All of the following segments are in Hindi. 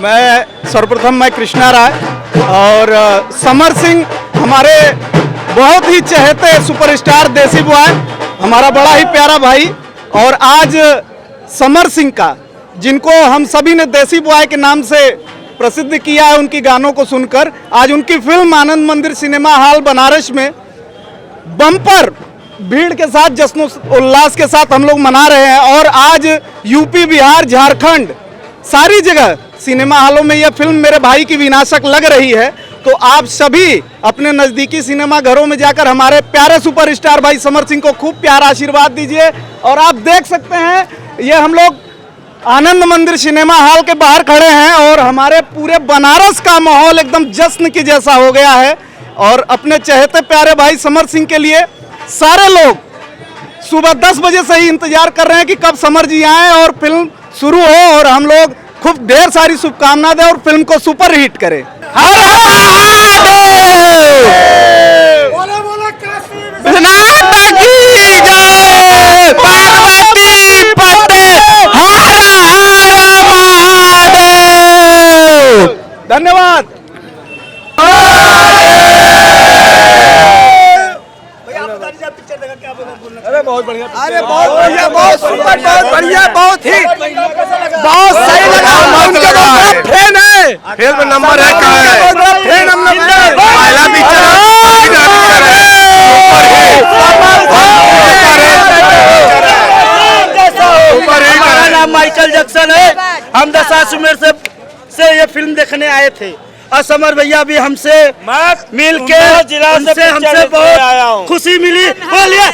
सर्वप्रथम मैं कृष्णा राय और समर सिंह हमारे बहुत ही चहेते सुपरस्टार देसी बॉय, हमारा बड़ा ही प्यारा भाई। और आज समर सिंह का, जिनको हम सभी ने देसी बॉय के नाम से प्रसिद्ध किया है उनकी गानों को सुनकर, आज उनकी फिल्म आनंद मंदिर सिनेमा हॉल बनारस में बम्पर भीड़ के साथ जश्न उल्लास के साथ हम लोग मना रहे हैं। और आज यूपी, बिहार, झारखंड सारी जगह सिनेमा हॉलों में यह फिल्म मेरे भाई की विनाशक लग रही है। तो आप सभी अपने नज़दीकी सिनेमा घरों में जाकर हमारे प्यारे सुपरस्टार भाई समर सिंह को खूब प्यारा आशीर्वाद दीजिए। और आप देख सकते हैं ये हम लोग आनंद मंदिर सिनेमा हॉल के बाहर खड़े हैं और हमारे पूरे बनारस का माहौल एकदम जश्न की जैसा हो गया है। और अपने चहेते प्यारे भाई समर सिंह के लिए सारे लोग सुबह 10 बजे से ही इंतजार कर रहे हैं कि कब समर जी आएँ और फिल्म शुरू हो और हम लोग खूब ढेर सारी शुभकामना दें और फिल्म को सुपर हिट करें। हर धन्यवाद। अरे बहुत बढ़िया, अरे बहुत बढ़िया, बहुत सुंदर, बहुत बढ़िया, बहुत ही बहुत सही लगा। फैन है, फिल्म नंबर 1 का है, फैन हम लोग हैं। पहला पिक्चर हमारा नाम माइकल जैक्सन है। हम 10 उम्र से ये फिल्म देखने आए थे और समर भैया भी हमसे मिल के हमसे बहुत खुशी मिली। बोलिए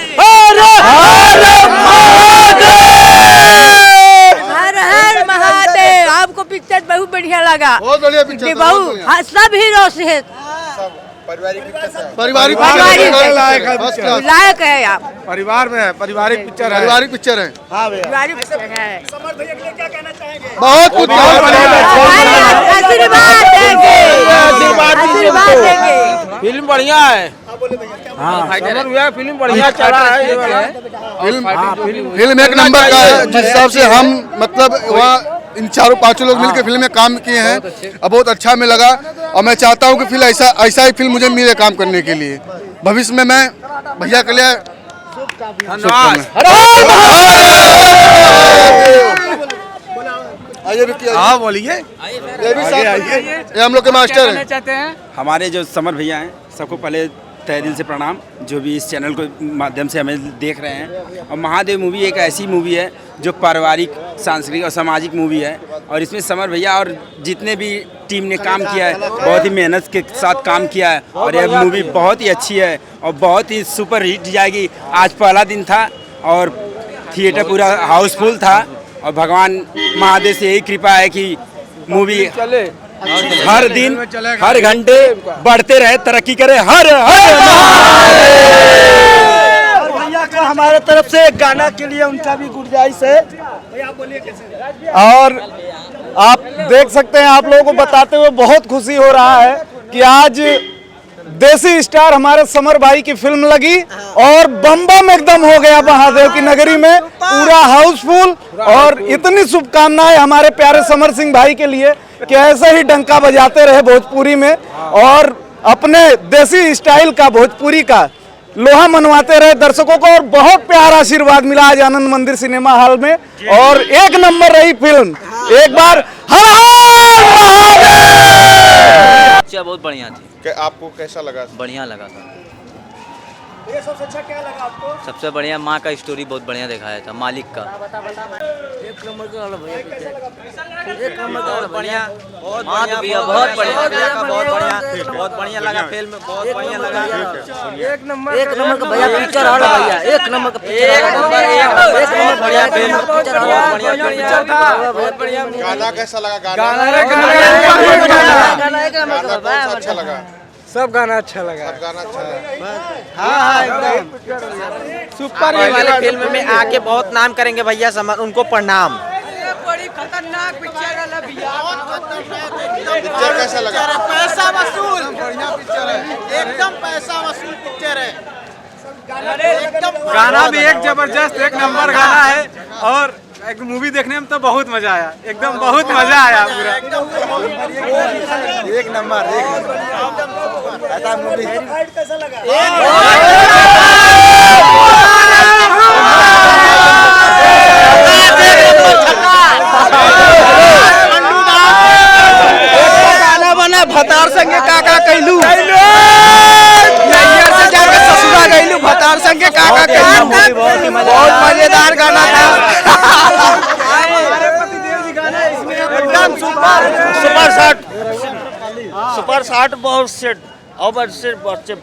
हर हर महादेव। आपको पिक्चर बहुत बढ़िया लगा, बहुत बढ़िया पिक्चर, बहुत सब हीरो से पारिवारिक लायक है। आप परिवार में है, पारिवारिक पिक्चर है, पारिवारिक पिक्चर है। हाँ भैया, पारिवारिक पिक्चर है। समर भैया के लिए क्या कहना चाहेंगे? बहुत कुछ, बहुत बढ़िया, आशीर्वाद देंगे, आशीर्वाद देंगे। फिल्म बढ़िया है। हाँ, समर भैया फिल्म बढ़िया चला है। फिल्म एक नंबर का है। जिस हिसाब से हम मतलब वहाँ इन 4-5 लोग मिलकर फिल्म में काम किए हैं और बहुत अच्छा में लगा। और मैं चाहता हूँ कि फिल्म ऐसा ही फिल्म मुझे मिले काम करने के लिए भविष्य में। मैं भैया के लिए हाँ बोलिए, ये हम लोग के मास्टर हैं। हमारे जो समर भैया हैं सबको पहले तहे दिल से प्रणाम, जो भी इस चैनल के माध्यम से हमें देख रहे हैं। और महादेव मूवी एक ऐसी मूवी है जो पारिवारिक, सांस्कृतिक और सामाजिक मूवी है। और इसमें समर भैया और जितने भी टीम ने काम किया है बहुत ही मेहनत के साथ काम किया है। और यह मूवी बहुत ही अच्छी है और बहुत ही सुपर हिट जाएगी। आज पहला दिन था और थिएटर पूरा हाउसफुल था। और भगवान महादेव से यही कृपा है कि मूवी हर दिन हर घंटे बढ़ते रहे, तरक्की करे। हर भैया का हमारे तरफ से एक गाना के लिए उनका भी गुंजाइश है। भैया बोलिए कैसे। और आप देख सकते हैं, आप लोगों को बताते हुए बहुत खुशी हो रहा है कि आज देसी स्टार हमारे समर भाई की फिल्म लगी और बम बम एकदम हो गया महादेव की नगरी में, पूरा हाउसफुल। और इतनी शुभकामनाएं हमारे प्यारे समर सिंह भाई के लिए कि ऐसे ही डंका बजाते रहे भोजपुरी में और अपने देसी स्टाइल का, भोजपुरी का लोहा मनवाते रहे दर्शकों को। और बहुत प्यारा आशीर्वाद मिला आज आनंद मंदिर सिनेमा हॉल में और एक नंबर रही फिल्म। एक बार हर पिक्चर बहुत बढ़िया थी। आपको कैसा लगा? बढ़िया लगा था। ये सबसे अच्छा क्या लगा आपको? सबसे बढ़िया माँ का स्टोरी बहुत बढ़िया दिखाया था, मालिक का। एक नंबर का भैया, एक नंबर का बढ़िया, बहुत बढ़िया, बहुत बढ़िया, बहुत बढ़िया लगा फिल्म, बहुत बढ़िया लगा। एक नंबर का भैया पिक्चर हॉल भैया, एक नंबर का पिक्चर, एक नंबर बढ़िया फिल्म, पिक्चर हॉल बढ़िया था, बहुत बढ़िया। गाना कैसा लगा? गाना एक नंबर का अच्छा लगा? सब गाना अच्छा लगा। सब गाना अच्छा लगा। हाँ एकदम सुपर। ये वाले फिल्म में आके बहुत नाम करेंगे भैया समर, उनको प्रणाम। बड़ी खतरनाक पिक्चर है भैया, पिक्चर कैसा लगा? पैसा वसूल, बढ़िया पिक्चर है, एकदम पैसा वसूल पिक्चर है। गाना भी एक जबरदस्त, एक नंबर गाना है। और एक मूवी देखने में तो बहुत मजा आया, एकदम बहुत मजा आया पूरा। एक नंबर ऐसा मूवी गाना बना भतार संगे काका कैलू, नैयर से जाके ससुरा गैलू, भतार संगे काका कैलू, बहुत मजेदार गाना था। एकदम सुपर शॉट, सुपर शॉट बहुत सेट और अच्छे अच्छे अच्छे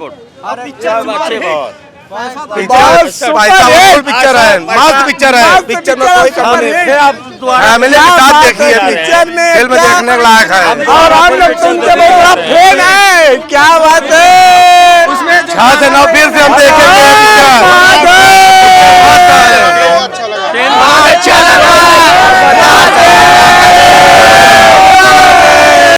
बहुत पिक्चर है, मस्त पिक्चर है। पिक्चर में कोई कमी नहीं, फैमिली के साथ देखिए, पिक्चर में फिल्म देखने लायक है। और हम लोग तुमसे बड़ा फैन है, क्या बात है। उसमें 6 से 9 फिर से हम देखेंगे।